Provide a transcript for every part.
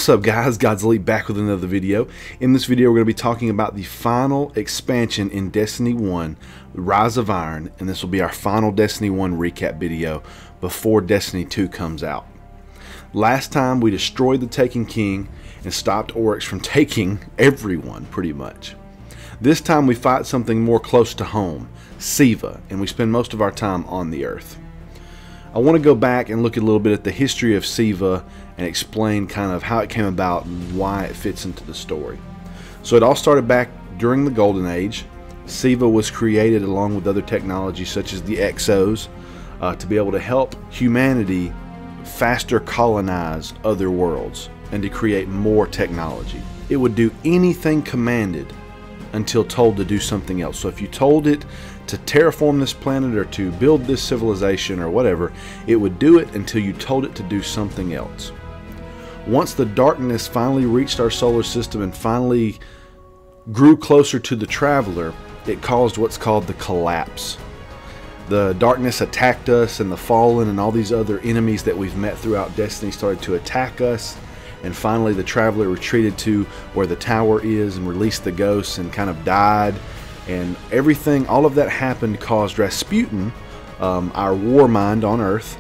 What's up guys, God's Elite back with another video. In this video we're going to be talking about the final expansion in Destiny 1, Rise of Iron, and this will be our final Destiny 1 recap video before Destiny 2 comes out. Last time we destroyed the Taken King and stopped Oryx from taking everyone pretty much. This time we fight something more close to home, Siva, and we spend most of our time on the Earth. I want to go back and look a little bit at the history of Siva and explain kind of how it came about and why it fits into the story. So it all started back during the Golden Age. Siva was created along with other technologies such as the Exos to be able to help humanity faster colonize other worlds and to create more technology. It would do anything commanded until told to do something else. So if you told it to terraform this planet or to build this civilization or whatever, it would do it until you told it to do something else. Once the darkness finally reached our solar system and finally grew closer to the Traveler, it caused what's called the collapse. The darkness attacked us, and the Fallen and all these other enemies that we've met throughout Destiny started to attack us. And finally the Traveler retreated to where the tower is and released the ghosts and kind of died. And everything, all of that happened caused Rasputin, our war mind on Earth,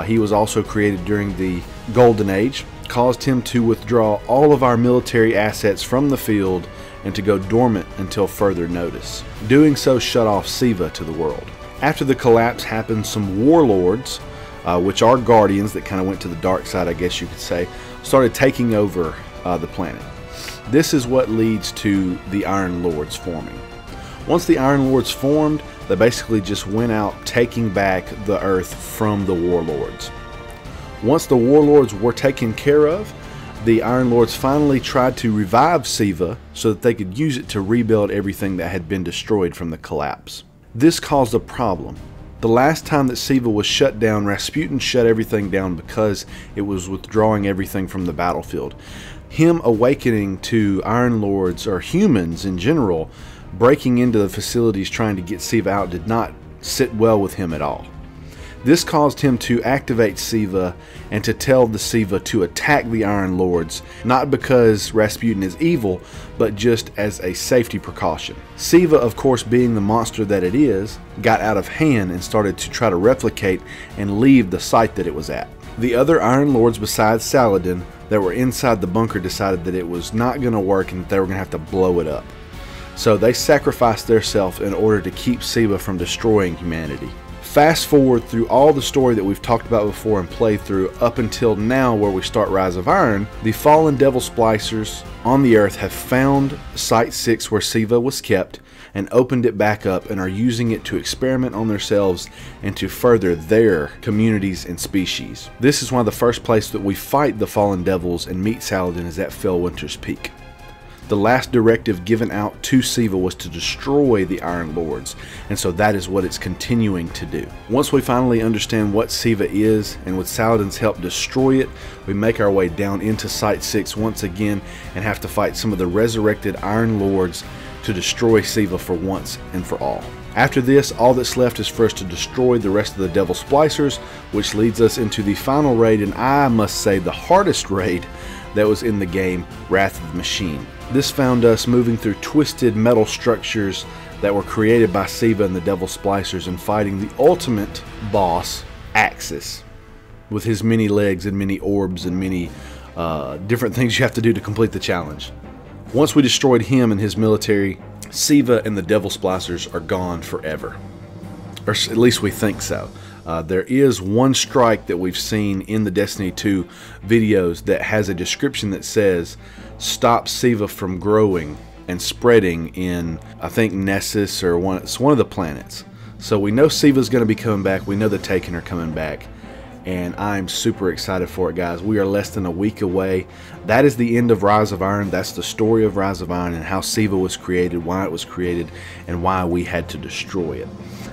he was also created during the Golden Age, caused him to withdraw all of our military assets from the field and to go dormant until further notice. Doing so shut off Siva to the world. After the collapse happened, some warlords, which are guardians that kind of went to the dark side, I guess you could say, started taking over the planet. This is what leads to the Iron Lords forming. Once the Iron Lords formed, they basically just went out taking back the Earth from the warlords. Once the warlords were taken care of, the Iron Lords finally tried to revive Siva so that they could use it to rebuild everything that had been destroyed from the collapse. This caused a problem. The last time that Siva was shut down, Rasputin shut everything down because it was withdrawing everything from the battlefield. Him awakening to Iron Lords, or humans in general, breaking into the facilities trying to get Siva out did not sit well with him at all. This caused him to activate Siva and to tell the Siva to attack the Iron Lords, not because Rasputin is evil, but just as a safety precaution. Siva, of course, being the monster that it is, got out of hand and started to try to replicate and leave the site that it was at. The other Iron Lords besides Saladin that were inside the bunker decided that it was not going to work and that they were going to have to blow it up. So they sacrificed themselves in order to keep Siva from destroying humanity. Fast forward through all the story that we've talked about before and played through up until now where we start Rise of Iron, the fallen Devil Splicers on the Earth have found Site 6 where Siva was kept and opened it back up and are using it to experiment on themselves and to further their communities and species. This is why the first place that we fight the fallen devils and meet Saladin is at Fellwinter's Peak. The last directive given out to Siva was to destroy the Iron Lords, and so that is what it's continuing to do. Once we finally understand what Siva is, and with Saladin's help destroy it, we make our way down into Site 6 once again and have to fight some of the resurrected Iron Lords to destroy Siva for once and for all. After this, all that's left is for us to destroy the rest of the Devil Splicers, which leads us into the final raid, and I must say the hardest raid that was in the game, Wrath of the Machine. This found us moving through twisted metal structures that were created by Siva and the Devil Splicers and fighting the ultimate boss, Axis, with his many legs and many orbs and many different things you have to do to complete the challenge. Once we destroyed him and his military, Siva and the Devil Splicers are gone forever. Or at least we think so. There is one strike that we've seen in the Destiny 2 videos that has a description that says, stop Siva from growing and spreading in, I think, Nessus, or it's one of the planets. So we know Siva's going to be coming back. We know the Taken are coming back. And I'm super excited for it, guys. We are less than a week away. That is the end of Rise of Iron. That's the story of Rise of Iron and how Siva was created, why it was created, and why we had to destroy it.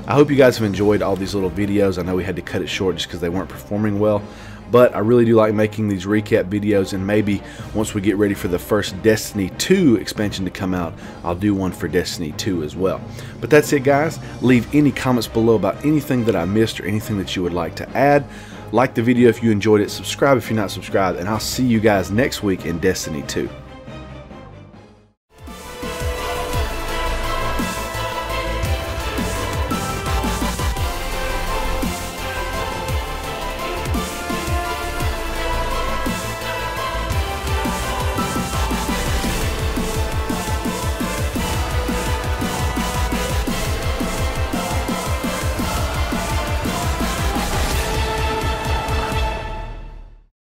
I hope you guys have enjoyed all these little videos. I know we had to cut it short just because they weren't performing well, but I really do like making these recap videos, and maybe once we get ready for the first Destiny 2 expansion to come out, I'll do one for Destiny 2 as well. But that's it, guys. Leave any comments below about anything that I missed or anything that you would like to add. Like the video if you enjoyed it, subscribe if you're not subscribed, and I'll see you guys next week in Destiny 2.